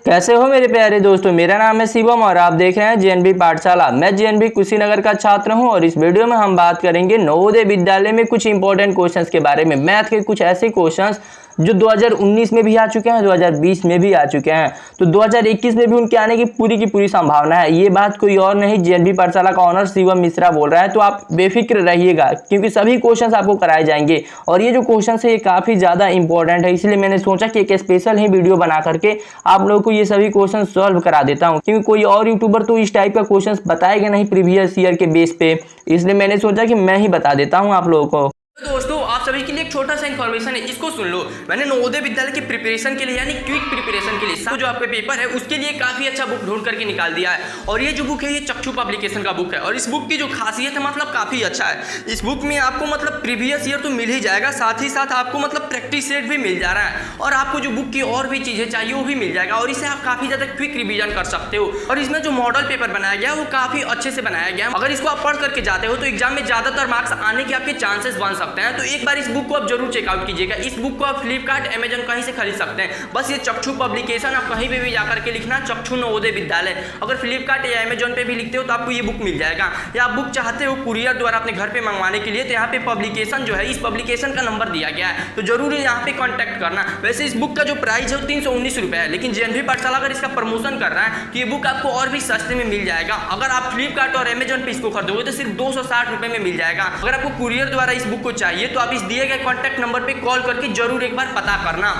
कैसे हो मेरे प्यारे दोस्तों, मेरा नाम है शिवम और आप देख रहे हैं जेएनवी पाठशाला। मैं जेएनवी कुशीनगर का छात्र हूं और इस वीडियो में हम बात करेंगे नवोदय विद्यालय में कुछ इंपॉर्टेंट क्वेश्चंस के बारे में। मैथ के कुछ ऐसे क्वेश्चंस जो 2019 में भी आ चुके हैं, 2020 में भी आ चुके हैं, तो 2021 में भी उनके आने की पूरी संभावना है। ये बात कोई और नहीं, जेएनवी पाठशाला का ऑनर शिवम मिश्रा बोल रहा है। तो आप बेफिक्र रहिएगा क्योंकि सभी क्वेश्चंस आपको कराए जाएंगे और ये जो क्वेश्चन है ये काफी ज्यादा इंपॉर्टेंट है, इसलिए मैंने सोचा कि एक स्पेशल ही वीडियो बना करके आप लोगों को ये सभी क्वेश्चन सॉल्व करा देता हूं, क्योंकि कोई और यूट्यूबर तो इस टाइप का क्वेश्चन बताएगा नहीं प्रीवियस ईयर के बेस पे, इसलिए मैंने सोचा कि मैं ही बता देता हूं आप लोगों को। दोस्तों आप सभी के लिए एक छोटा सा इन्फॉर्मेशन है, इसको सुन लो। मैंने नवोदय विद्यालय की प्रिपरेशन के लिए यानी क्विक प्रिपरेशन के लिए जो आपका पेपर है उसके लिए काफी अच्छा बुक ढूंढ करके निकाल दिया है। और ये जो बुक है ये चक्षु पब्लिकेशन का बुक है और इस बुक की जो खासियत है मतलब काफी अच्छा है। इस बुक में आपको मतलब प्रीवियस ईयर तो मिल ही जाएगा, साथ ही साथ आपको मतलब प्रैक्टिस सेट भी मिल जा रहा है और आपको जो बुक की और भी चीजें चाहिए वो भी मिल जाएगा और इसे आप काफी ज्यादा क्विक रिविजन कर सकते हो। और इसमें जो मॉडल पेपर बनाया गया है वो काफी अच्छे से बनाया गया है। अगर इसको आप पढ़ करके जाते हो तो एग्जाम में ज्यादातर मार्क्स आने के आपके चांसेस बन सकते हैं। तो एक बार इस बुक को आप जरूर चेकआउट कीजिएगा। इस बुक को आप फ्लिपकार्ट, अमेजन कहीं से खरीद सकते हैं। बस ये चक्षु पब्लिकेशन आप कहीं पे भी जाकर के लिखना चक्षु नवोदय विद्यालय। अगर फ्लिपकार्ट या अमेजन पे भी लिखते हो तो आपको ये बुक मिल जाएगा। या आप बुक चाहते हो कुरियर द्वारा अपने घर पे मंगवाने के लिए तो यहाँ पे पब्लिकेशन जो है इस पब्लिकेशन का नंबर दिया गया है, तो जरूर यहाँ पे कॉन्टैक्ट करना। वैसे इस बुक का जो प्राइस है वो 319 रुपये है, लेकिन जेएनवी पाठशाला अगर इसका प्रमोशन कर रहा है तो ये बुक आपको और भी सस्ते में मिल जाएगा। अगर आप फ्लिपकार्ट और अमेजन पे इसको खरीदोगे तो सिर्फ 260 रुपये में मिल जाएगा। अगर आपको कुरियर द्वारा इस बुक को चाहिए तो आप इस दिए गए कॉन्टैक्ट नंबर पे कॉल करके जरूर एक बार पता करना।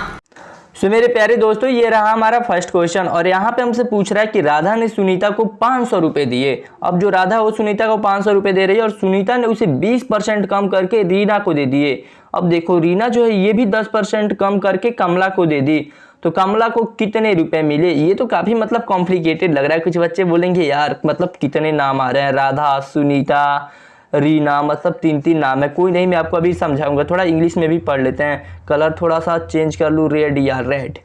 तो मेरे प्यारे दोस्तों ये रहा हमारा फर्स्ट क्वेश्चन और यहाँ पे हमसे पूछ रहा है कि राधा ने सुनीता को 500 रुपए दिए। अब जो राधा वो सुनीता को 500 रुपए दे रही है और सुनीता ने उसे 20% कम करके रीना को दे दिए। अब देखो रीना जो है ये भी 10% कम करके कमला को दे दी, तो कमला को कितने रुपए मिले? ये तो काफी मतलब कॉम्प्लिकेटेड लग रहा है। कुछ बच्चे बोलेंगे यार मतलब कितने नाम आ रहे हैं, राधा, सुनीता, रीना, मतलब 3 नाम है। कोई नहीं, मैं आपको अभी समझाऊंगा। थोड़ा इंग्लिश में भी पढ़ लेते हैं। कलर थोड़ा सा चेंज कर लूँ, रेड या रेड।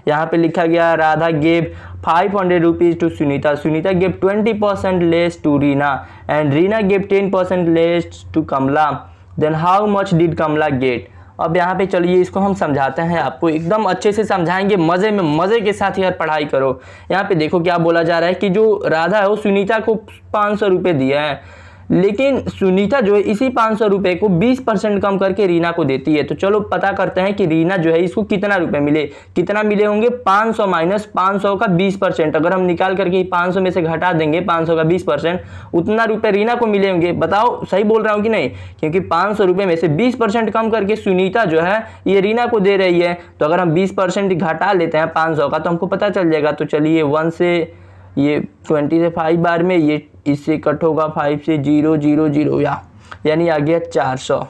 यहाँ पे लिखा गया Radha gave 500 rupees to Sunita, Sunita gave 20% less to Reena and Reena gave 10% less to Kamala. Then how much did Kamala get? अब यहाँ पे चलिए इसको हम समझाते हैं, आपको एकदम अच्छे से समझाएंगे, मजे में मजे के साथ यार पढ़ाई करो। यहाँ पे देखो क्या बोला जा रहा है कि जो राधा है वो सुनीता को 500 रुपये दिया है, लेकिन सुनीता जो है इसी 500 रुपये को 20% कम करके रीना को देती है। तो चलो पता करते हैं कि रीना जो है इसको कितना रुपए मिले। कितना मिले होंगे? 500 माइनस 500 का 20%। अगर हम निकाल करके 500 में से घटा देंगे 500 का 20%, उतना रुपए रीना को मिले होंगे। बताओ सही बोल रहा हूँ कि नहीं? क्योंकि 500 रुपये में से 20% कम करके सुनीता जो है ये रीना को दे रही है, तो अगर हम 20% घटा लेते हैं 500 का तो हमको पता चल जाएगा। तो चलिए 1 से ये 20 से 5 बार में ये इससे कट होगा 5 से 0 0 0 यानी आ गया 400।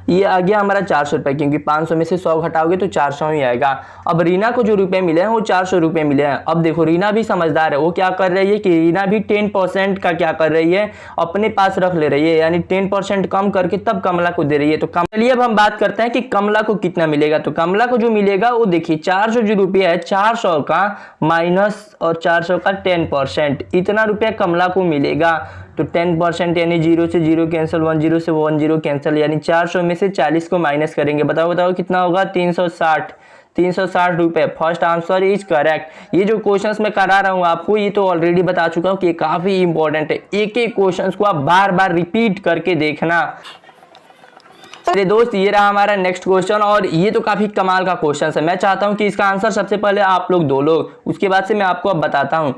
ये आ गया हमारा 400 रुपये, क्योंकि 500 में से 100 घटाओगे तो 400 ही आएगा। अब रीना को जो रुपए मिले हैं वो 400 रुपये मिले हैं। अब देखो रीना भी समझदार है, वो क्या कर रही है कि रीना भी 10% का क्या कर रही है, अपने पास रख ले रही है, यानी 10% कम करके तब कमला को दे रही है। तो चलिए अब हम बात करते हैं कि कमला को कितना मिलेगा। तो कमला को जो मिलेगा वो देखिए 400 जो रुपया है, 400 का माइनस और 400 का 10%, इतना रुपया कमला को मिलेगा। तो 10% यानी 0 से 0 कैंसिल, 10 से 10 कैंसिल, यानी 400 में से 40 को माइनस करेंगे। बताओ कितना होगा? 360 रुपए। First answer is correct. ये जो क्वेश्चंस मैं करा रहा हूँ आपको ये तो ऑलरेडी बता चुका हूँ कि ये काफी इंपॉर्टेंट है। एक एक क्वेश्चंस को आप बार बार रिपीट करके देखना। अरे दोस्त ये रहा हमारा नेक्स्ट क्वेश्चन और ये तो काफी कमाल का क्वेश्चन है। मैं चाहता हूँ कि इसका आंसर सबसे पहले आप लोग दो लोग, उसके बाद से मैं आपको अब बताता हूँ।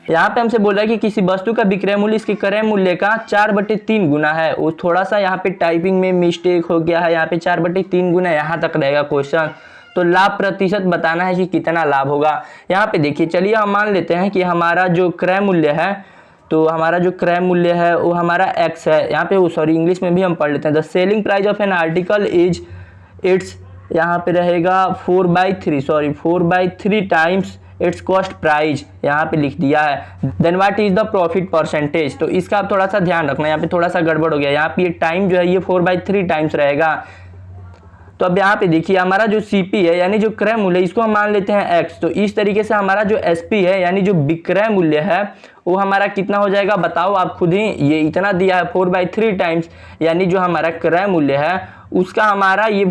यहाँ पे हमसे बोला कि किसी वस्तु का विक्रय मूल्य इसके क्रय मूल्य का 4/3 गुना है। वो थोड़ा सा यहाँ पे टाइपिंग में मिस्टेक हो गया है, यहाँ पे 4/3 गुना यहाँ तक रहेगा क्वेश्चन। तो लाभ प्रतिशत बताना है कि कितना लाभ होगा। यहाँ पे देखिए, चलिए हम मान लेते हैं कि हमारा जो क्रय मूल्य है, तो हमारा जो क्रय मूल्य है वो हमारा x है। यहाँ पे सॉरी इंग्लिश में भी हम पढ़ लेते हैं। The selling price of an article is it's, यहाँ पे रहेगा 4/3 टाइम्स इट्स कॉस्ट प्राइस, यहाँ पे लिख दिया है। Then what is the profit percentage? तो इसका आप थोड़ा सा ध्यान रखना, यहाँ पे थोड़ा सा गड़बड़ हो गया। यहाँ पे ये टाइम जो है ये 4/3 टाइम्स रहेगा। तो अब यहाँ पे देखिए हमारा जो सीपी है यानी जो क्रय मूल्य, इसको हम मान लेते हैं एक्स। तो इस तरीके से हमारा जो एसपी है यानी जो विक्रय मूल्य है वो हमारा कितना हो जाएगा बताओ आप खुद ही। ये इतना दिया है 4/3 टाइम्स, यानी जो हमारा क्रय मूल्य है उसका हमारा ये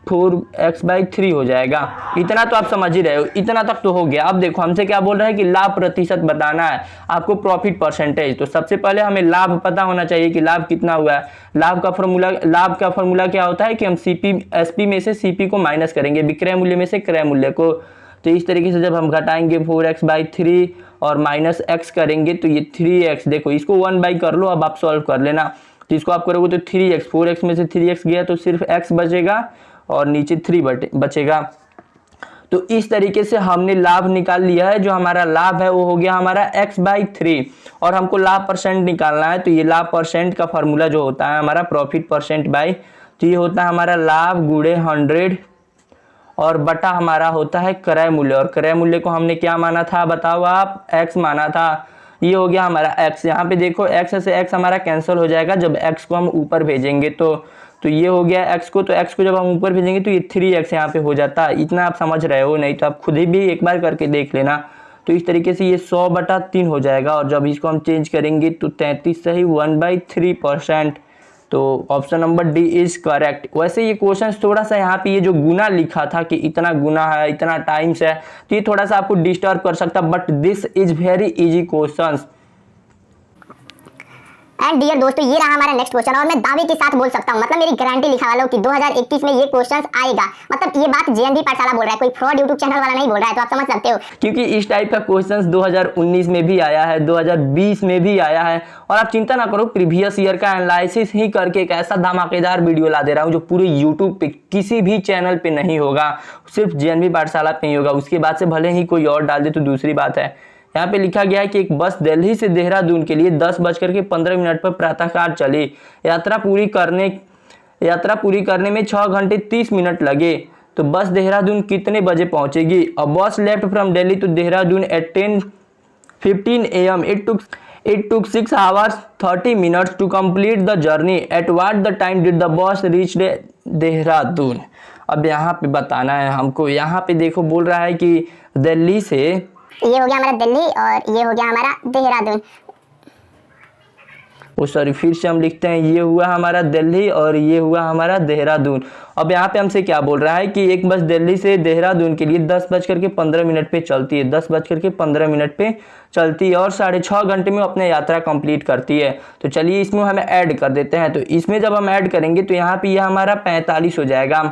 4x/3 हो जाएगा। इतना तो आप समझ ही रहे हो, इतना तक तो हो गया। अब देखो हमसे क्या बोल रहा है कि लाभ प्रतिशत बताना है आपको, प्रॉफिट परसेंटेज। तो सबसे पहले हमें लाभ पता होना चाहिए कि लाभ कितना हुआ है। लाभ का फॉर्मूला क्या होता है कि हम एसपी में से सीपी को माइनस करेंगे, विक्रय मूल्य में से क्रय मूल्य को। तो इस तरीके से जब हम घटाएंगे 4x/3 और माइनस x करेंगे तो ये 3x, देखो इसको 1 कर लो, अब आप सॉल्व कर लेना। तो इसको आप करोगे तो 3x, 4x में से 3x गया तो सिर्फ x बचेगा और नीचे 3 बचेगा। तो इस तरीके से हमने लाभ निकाल लिया है। जो हमारा लाभ है वो हो गया हमारा x/3 और हमको लाभ परसेंट निकालना है। तो ये लाभ परसेंट का फॉर्मूला जो होता है हमारा प्रॉफिट परसेंट बाय, तो ये होता है हमारा लाभ गुणे 100 और बटा हमारा होता है क्रय मूल्य। और क्रय मूल्य को हमने क्या माना था बताओ आप, x माना था। ये हो गया हमारा x। यहाँ पे देखो x से x हमारा कैंसिल हो जाएगा जब x को हम ऊपर भेजेंगे। तो ये हो गया x को, तो x को जब हम ऊपर भेजेंगे तो ये 3x यहाँ पे हो जाता है। इतना आप समझ रहे हो, नहीं तो आप खुद ही भी एक बार करके देख लेना। तो इस तरीके से ये 100/3 हो जाएगा और जब इसको हम चेंज करेंगे तो 33 सही 1/3%। तो option number D is correct. वैसे ये क्वेश्चन थोड़ा सा यहाँ पे ये जो गुना लिखा था कि इतना गुना है, इतना टाइम्स है, तो ये थोड़ा सा आपको डिस्टर्ब कर सकता, but this is very easy question. And dear दोस्तों, ये रहा हमारा नेक्स्ट क्वेश्चन और मैं दावे के साथ बोल सकता हूँ, मतलब मेरी गारंटी लिखा वाला हूँ कि 2021 में ये क्वेश्चन आएगा। मतलब ये बात जेएनडी पाठशाला बोल रहा है, कोई फ्रॉड यूट्यूब चैनल वाला नहीं बोल रहा है, तो आप समझ सकते हो। क्योंकि इस टाइप का क्वेश्चन 2019 में भी आया है, 2020 में भी आया है। और आप चिंता ना करो, प्रीवियस ईयर का एनालिसिस ही करके एक ऐसा धमाकेदार वीडियो ला दे रहा हूँ जो पूरे यूट्यूब पे किसी भी चैनल पे नहीं होगा, सिर्फ जेएनडी पाठशाला पे ही होगा। उसके बाद से भले ही कोई और डाल दे तो दूसरी बात है। यहाँ पे लिखा गया है कि एक बस दिल्ली से देहरादून के लिए 10:15 पर प्रातःकाल चली। यात्रा पूरी करने में 6 घंटे 30 मिनट लगे। तो बस देहरादून कितने बजे पहुंचेगी? A bus left from Delhi to Dehradun at 10:15 AM. It took 6 hours 30 minutes to complete the journey. At what the time did the bus reach Dehradun? अब यहाँ पे बताना है हमको। यहाँ पे देखो बोल रहा है कि दिल्ली से, ये हो गया हमारा दिल्ली और ये हो गया हमारा देहरादून। फिर से हम लिखते हैं, ये हुआ हमारा दिल्ली और ये हुआ हमारा देहरादून। अब यहाँ पे हमसे क्या बोल रहा है कि एक बस दिल्ली से देहरादून के लिए 10:15 पे चलती है, 10:15 पे चलती है और 6.5 घंटे में अपने यात्रा कंप्लीट करती है। तो चलिए इसमें हमें ऐड कर देते हैं। तो इसमें जब हम ऐड करेंगे तो यहाँ पे ये हमारा 45 हो जाएगा,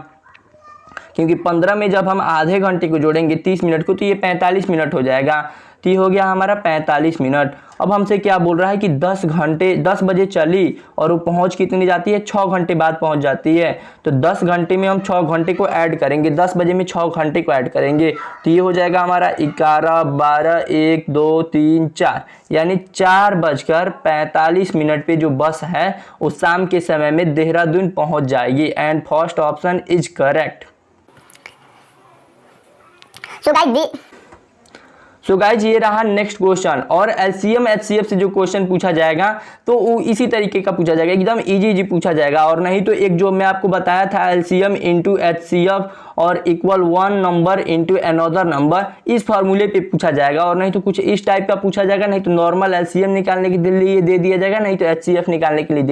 क्योंकि 15 में जब हम आधे घंटे को जोड़ेंगे 30 मिनट को तो ये 45 मिनट हो जाएगा। तो ये हो गया हमारा 45 मिनट। अब हमसे क्या बोल रहा है कि 10 बजे चली और वो पहुंच कितनी जाती है? 6 घंटे बाद पहुंच जाती है। तो 10 घंटे में हम 6 घंटे को ऐड करेंगे, 10 बजे में 6 घंटे को ऐड करेंगे तो ये हो जाएगा हमारा 11, 12, 1, 2, 3, 4, यानी 4:45 पे जो बस है वो शाम के समय में देहरादून पहुंच जाएगी। And first option is correct. So guys ये रहा नेक्स्ट क्वेश्चन। और एलसीएम एचसीएफ से जो क्वेश्चन पूछा जाएगा तो वो इसी तरीके का पूछा जाएगा, एकदम इजी पूछा जाएगा। और नहीं तो एक जो मैं आपको बताया था एलसीएम इंटू एचसीएफ और equal 1 number into another number, इस फॉर्मूले पे पूछा जाएगा। और नहीं तो कुछ इस टाइप का पूछा जाएगा, नहीं तो नॉर्मल एलसीएम निकालने के लिए दे दिया जाएगा, नहीं तो एचसीएफ निकालने के लिए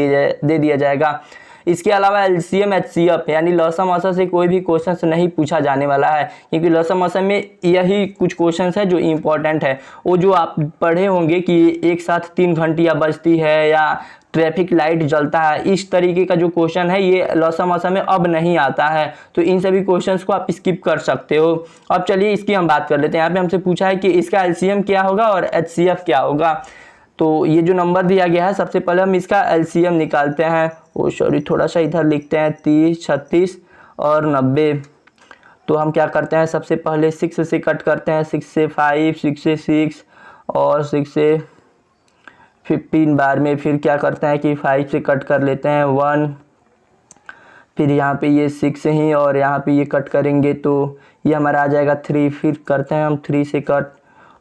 दे दिया जाएगा। इसके अलावा एलसीएम एचसीएफ यानी लसम असम से कोई भी क्वेश्चन नहीं पूछा जाने वाला है, क्योंकि लसम असम में यही कुछ क्वेश्चन है जो इम्पोर्टेंट है। वो जो आप पढ़े होंगे कि एक साथ 3 घंटियाँ बजती है या ट्रैफिक लाइट जलता है, इस तरीके का जो क्वेश्चन है ये लसम असम में अब नहीं आता है। तो इन सभी क्वेश्चंस को आप स्किप कर सकते हो। अब चलिए इसकी हम बात कर लेते हैं। यहाँ पे हमसे पूछा है कि इसका एलसीएम क्या होगा और एचसीएफ क्या होगा। तो ये जो नंबर दिया गया है सबसे पहले हम इसका एलसीएम निकालते हैं। थोड़ा सा इधर लिखते हैं 30, 36 और 90। तो हम क्या करते हैं, सबसे पहले 6 से कट करते हैं, 6 से 5, 6 से 6 और 6 से 15 बार में। फिर क्या करते हैं कि 5 से कट कर लेते हैं 1, फिर यहाँ पे ये 6 ही और यहाँ पे ये कट करेंगे तो ये हमारा आ जाएगा 3। फिर करते हैं हम 3 से कट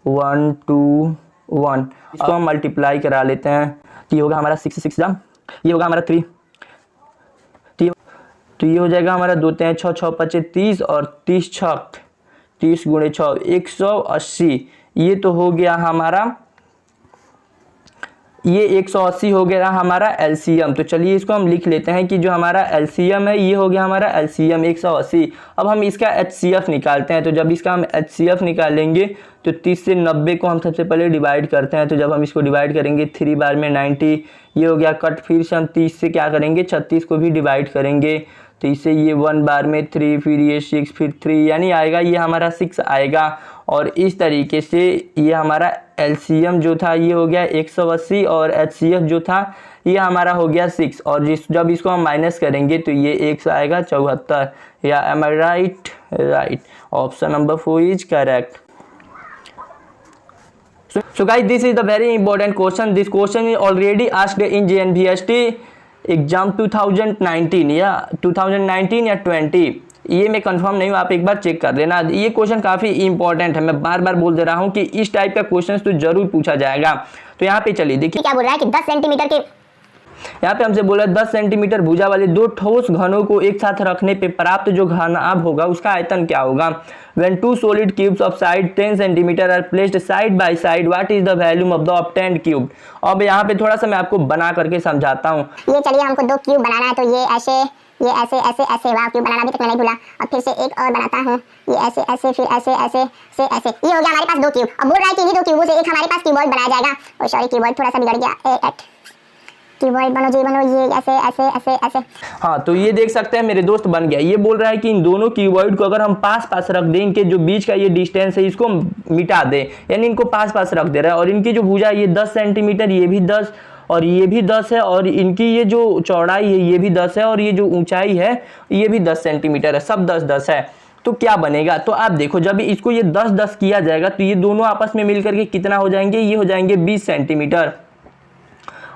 1, 2, 1। इसको हम मल्टीप्लाई करा लेते हैं तो ये होगा हमारा 6 6 जा, ये होगा हमारा 3, तो ये हो जाएगा हमारा 2 3 6 6 5 30 और 30 छक 30 गुणे 6 180। ये तो हो गया हमारा ये 180 हो गया हमारा एलसीएम। तो चलिए इसको हम लिख लेते हैं कि जो हमारा एलसीएम है ये हो गया हमारा एलसीएम 180। अब हम इसका एचसीएफ निकालते हैं। तो जब इसका हम एचसीएफ निकालेंगे तो 30 से 90 को हम सबसे पहले डिवाइड करते हैं। तो जब हम इसको डिवाइड करेंगे 3 बार में 90 ये हो गया कट। फिर से हम 30 से क्या करेंगे 36 को भी डिवाइड करेंगे। तो इससे ये 1 बार में 3 फिर ये 6 फिर 3 यानी आएगा ये हमारा 6 आएगा। और इस तरीके से ये हमारा एलसीएम जो था ये हो गया 180 और एचसीएफ जो था ये हमारा हो गया 6। और जब इसको हम माइनस करेंगे तो ये 1 आएगा 74। या am I right? Right, option number 4 is correct. So guys, this is the very important question. This question is already asked in JNBST exam 2019 या 2019 या 20, ये मैं कंफर्म नहीं हूँ, आप एक बार चेक कर लेना। ये क्वेश्चन काफ़ी इंपॉर्टेंट है, मैं बार बार बोल दे रहा हूँ कि इस टाइप का क्वेश्चन तो जरूर पूछा जाएगा। तो यहाँ पे चलिए देखिए क्या बोल रहा है कि 10 सेंटीमीटर के यहाँ पे हमसे बोला 10 सेंटीमीटर भुजा वाले दो ठोस घनों को एक साथ रखने पे प्राप्त जो घनाभ होगा उसका आयतन क्या होगा। When two solid cubes of side 10 cm are placed side by side, what is the volume of the obtained cube? अब यहाँ पे थोड़ा सा मैं आपको बना करके समझाता हूँ। ये चलिए हमको 2 क्यूब बनाना है, तो ये ऐसे ऐसे वाह क्यूब बनाना भी तक मैं नहीं भूला। और फिर से एक और बनाता हूँ, ये ऐसे ऐसे फिर ऐसे ऐसे से ऐसे। ये हो गया हमारे पास 2 क्यूब। अब बोल रहा है कि इन्हीं 2 क्यूबों से एक हमारे पास क्यूबॉइड बनाया जाएगा। और सॉरी क्यूबॉइड थोड़ा सा बिगड़ गया, क्यूबॉइड बनो जी बनो, ये ऐसे ऐसे ऐसे ऐसे। हाँ तो ये देख सकते हैं मेरे दोस्त बन गया। ये बोल रहा है कि इन दोनों क्यूबॉइड को अगर हम पास पास रख दें, इनके जो बीच का ये डिस्टेंस है इसको मिटा दें, यानी इनको पास पास रख दे रहा है। और इनकी जो भुजा ये 10 सेंटीमीटर, ये भी 10 और ये भी 10 है, और इनकी ये जो चौड़ाई है ये भी 10 है, और ये जो ऊंचाई है ये भी 10 सेंटीमीटर है, सब 10-10 है। तो क्या बनेगा, तो आप देखो जब इसको ये 10-10 किया जाएगा तो ये दोनों आपस में मिलकर के कितना हो जाएंगे, ये हो जाएंगे 20 सेंटीमीटर।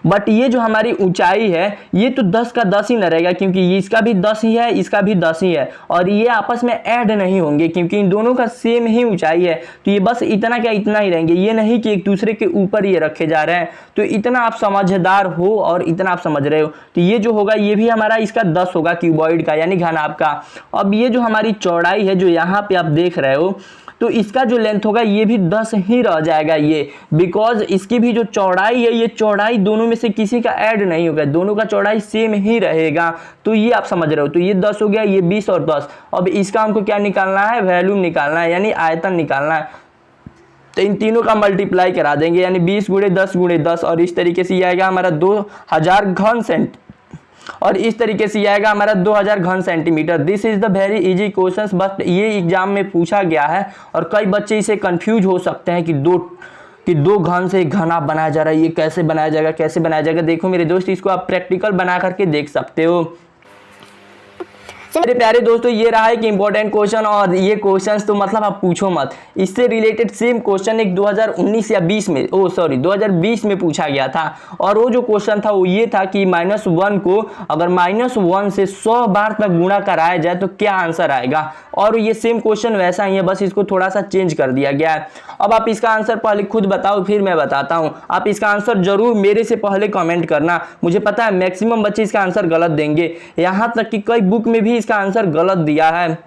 बट ये जो हमारी ऊंचाई है ये तो 10 का 10 ही न रहेगा, क्योंकि ये इसका भी 10 ही है, इसका भी 10 ही है, और ये आपस में ऐड नहीं होंगे क्योंकि इन दोनों का सेम ही ऊंचाई है। तो ये बस इतना क्या इतना ही रहेंगे, ये नहीं कि एक दूसरे के ऊपर ये रखे जा रहे हैं। तो इतना आप समझदार हो और इतना आप समझ रहे हो। तो ये जो होगा ये भी हमारा इसका 10 होगा क्यूबॉइड का, यानी घनाभ का। अब ये जो हमारी चौड़ाई है जो यहाँ पे आप देख रहे हो, तो इसका जो लेंथ होगा ये भी 10 ही रह जाएगा ये, बिकॉज इसकी भी जो चौड़ाई है ये चौड़ाई दोनों में से किसी का ऐड नहीं होगा, दोनों का चौड़ाई सेम ही रहेगा। तो ये आप समझ रहे हो। तो ये 10 हो गया, ये 20 और 10। अब इसका हमको क्या निकालना है, वैल्यूम निकालना है, यानी आयतन निकालना है। तो इन तीनों का मल्टीप्लाई करा देंगे, यानी 20 × 10 × 10, और इस तरीके से ये आएगा हमारा 2000 घन सेंट, और इस तरीके से आएगा हमारा 2000 घन centimetre. This is the very easy question, but ये एग्जाम में पूछा गया है और कई बच्चे इसे कंफ्यूज हो सकते हैं कि दो घन से घना बनाया जा रहा है, ये कैसे बनाया जाएगा, कैसे बनाया जाएगा। देखो मेरे दोस्त, इसको आप प्रैक्टिकल बना करके देख सकते हो। मेरे प्यारे दोस्तों, ये रहा एक इंपॉर्टेंट क्वेश्चन, और ये क्वेश्चंस तो मतलब आप पूछो मत। इससे रिलेटेड सेम क्वेश्चन एक 2019 या 20 में 2020 में पूछा गया था। और वो जो क्वेश्चन था वो ये था कि -1 को अगर -1 से 100 बार तक गुणा कराया जाए तो क्या आंसर आएगा। और ये सेम क्वेश्चन वैसा ही है, बस इसको थोड़ा सा चेंज कर दिया गया है। अब आप इसका आंसर पहले खुद बताओ, फिर मैं बताता हूँ। आप इसका आंसर जरूर मेरे से पहले कमेंट करना। मुझे पता है मैक्सिमम बच्चे इसका आंसर गलत देंगे, यहाँ तक कि कई बुक में भी इसका आंसर गलत दिया है।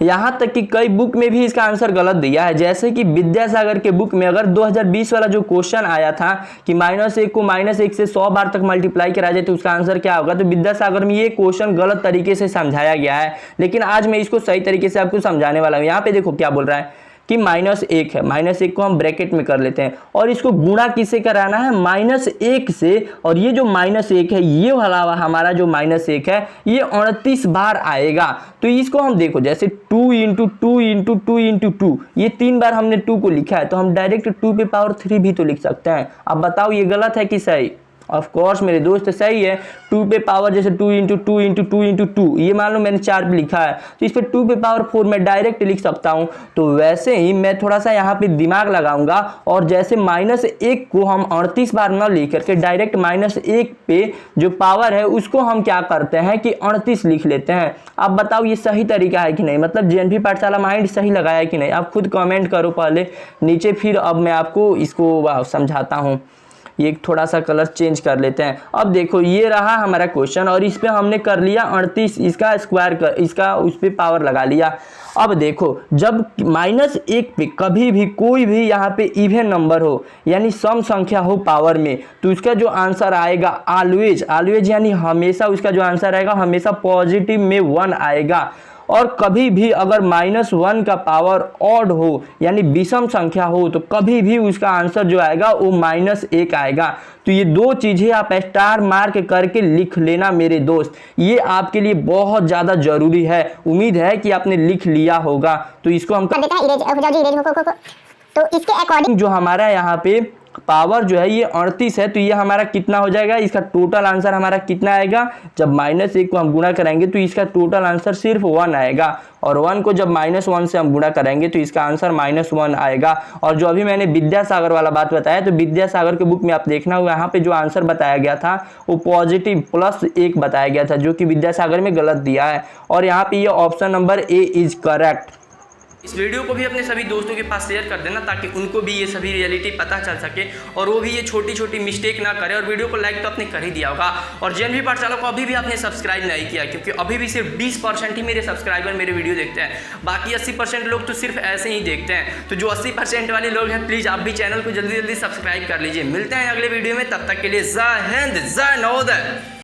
यहाँ तक कि कई बुक में भी इसका आंसर गलत दिया है, जैसे कि विद्यासागर के बुक में अगर 2020 वाला जो क्वेश्चन आया था कि -1 को -1 से 100 बार तक मल्टीप्लाई करा जाए तो उसका आंसर क्या होगा, तो विद्यासागर में ये क्वेश्चन गलत तरीके से समझाया गया है। लेकिन आज मैं इसको सही तरीके से आपको समझाने वाला हूँ। यहाँ पे देखो क्या बोल रहा है कि -1 है, -1 को हम ब्रैकेट में कर लेते हैं, और इसको गुणा किससे कराना है, -1 से। और ये जो -1 है, ये वाला हमारा जो -1 है ये 29 बार आएगा। तो इसको हम देखो जैसे 2 × 2 × 2 × 2, ये 3 बार हमने 2 को लिखा है, तो हम डायरेक्ट 2⁻³ भी तो लिख सकते हैं। अब बताओ ये गलत है कि सही। ऑफ कोर्स मेरे दोस्त सही है। 2 पे पावर जैसे 2 × 2 × 2 × 2, ये मान लो मैंने 4 पे लिखा है, तो इस पे 2⁴ मैं डायरेक्ट लिख सकता हूँ। तो वैसे ही मैं थोड़ा सा यहाँ पे दिमाग लगाऊंगा, और जैसे -1 को हम 38 बार न लिख करके डायरेक्ट -1 पे जो पावर है उसको हम क्या करते हैं कि 38 लिख लेते हैं। अब बताओ ये सही तरीका है कि नहीं, मतलब JNP पाठशाला माइंड सही लगाया है कि नहीं, आप खुद कमेंट करो पहले नीचे, फिर अब मैं आपको इसको समझाता हूँ। ये थोड़ा सा कलर चेंज कर लेते हैं। अब देखो ये रहा हमारा क्वेश्चन और इस पे हमने कर लिया 38, इसका स्क्वायर कर, इसका उस पर पावर लगा लिया। अब देखो जब -1 पे कभी भी कोई भी यहाँ पे इवन नंबर हो यानी सम संख्या हो पावर में, तो उसका जो आंसर आएगा ऑलवेज यानी हमेशा उसका जो आंसर आएगा हमेशा पॉजिटिव में 1 आएगा। और कभी भी अगर -1 का पावर ऑड हो यानी विषम संख्या हो तो कभी भी उसका आंसर जो आएगा वो -1 आएगा। तो ये दो चीज़ें आप स्टार मार्क करके लिख लेना मेरे दोस्त, ये आपके लिए बहुत ज़्यादा जरूरी है। उम्मीद है कि आपने लिख लिया होगा। तो इसको हम कर देते हैं इरेज, हो जाओ जी इरेज को। तो इसके अकॉर्डिंग जो हमारा यहाँ पे पावर जो है ये 38 है, तो ये हमारा कितना हो जाएगा, इसका टोटल आंसर हमारा कितना आएगा, जब -1 को हम गुणा करेंगे तो इसका टोटल आंसर सिर्फ 1 आएगा। और 1 को जब -1 से हम गुणा करेंगे तो इसका आंसर -1 आएगा। और जो अभी मैंने विद्यासागर वाला बात बताया, तो विद्यासागर के बुक में आप देखना यहाँ पे जो आंसर बताया गया था वो पॉजिटिव +1 बताया गया था, जो कि विद्यासागर में गलत दिया है। और यहाँ पे ये option number A is correct. इस वीडियो को भी अपने सभी दोस्तों के पास शेयर कर देना ताकि उनको भी ये सभी रियलिटी पता चल सके और वो भी ये छोटी छोटी मिस्टेक ना करे। और वीडियो को लाइक तो आपने कर ही दिया होगा। और JNV पाठशाला को अभी भी आपने सब्सक्राइब नहीं किया, क्योंकि अभी भी सिर्फ 20% ही मेरे सब्सक्राइबर मेरे वीडियो देखते हैं, बाकी 80% लोग तो सिर्फ ऐसे ही देखते हैं। तो जो 80% वाले लोग हैं प्लीज़ आप भी चैनल को जल्दी जल्दी सब्सक्राइब कर लीजिए। मिलते हैं अगले वीडियो में, तब तक के लिए जय हिंद जय नवोदय।